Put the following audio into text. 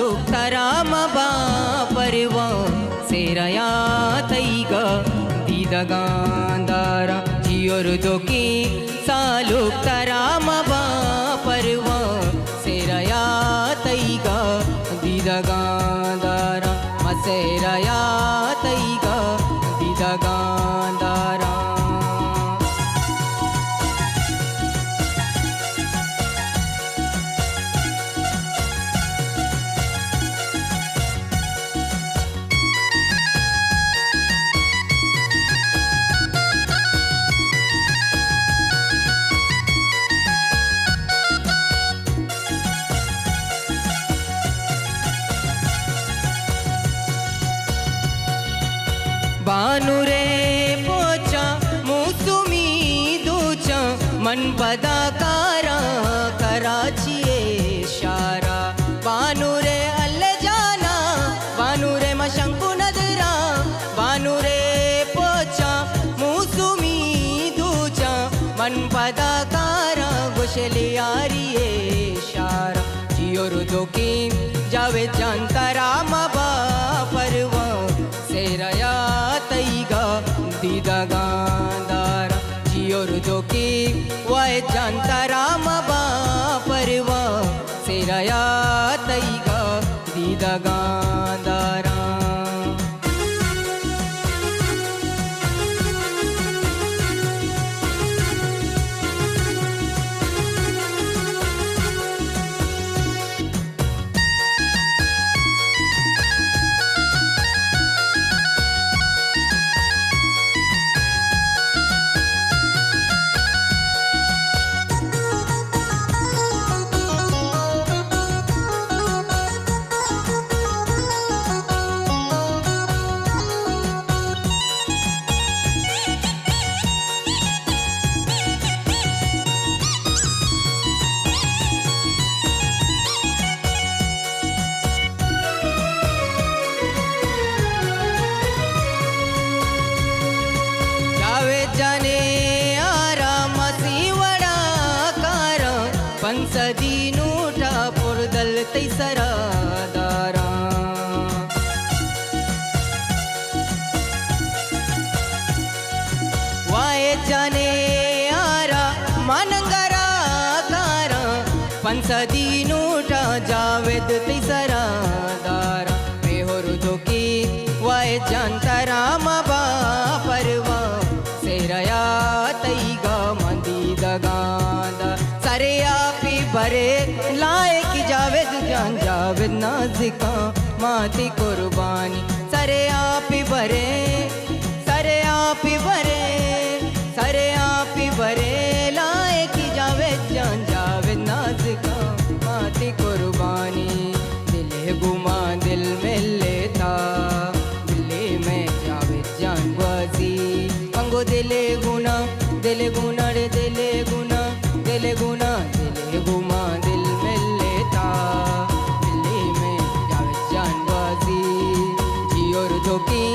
सालोक तराम परवा सेरया तैग दीदगांदारा जियोर दोकी सालोक तराम परवा सेरया तैग दीदगांदारा मसेरया तैग दीदगांदारा बानुरे पोचा मौसुमी दूचा मन पदाकारा कराची शारा बानुरे अल जाना बानुरे मशंकु नदरा बानुरे पोचा मौसुमी दूचा मन पदाकारा गुशलियारी शारा जियोर दोकी जावे जानतारा मबा परवा सेरया तैगा दीदगांदारा जियोर दोकी वाय जानतारा मबा परवा सेरया तैगा दीदगांदारा जाने आरा मसीवड़ा कार पंसदी नूठा पुरदल तैसरा दारा वाए जाने आरा मानंगरा कार पंसदी नूठा जावेद तैसरा दारा बेहोर दोकी वाए जानतारा मबा परवा सेरया तैगा मंदीदगांदा सरे आपी भरे लाए की जावेद जान जावेद नाजिका माती कुर्बानी सरे आपी भरे सरे आपी भरे सरे आपी भरे लाए की जावेद जान जावेद नाजिका माती कुर्बानी दिल गुमा दिल में लेता दिल्ली में जावेद जान बाजी पंगो दिले गुना रे दिले गुना दिले गुना दिले गुमा दिल में लेता दिल्ली में जावेद जान बाजी जियोर दोकी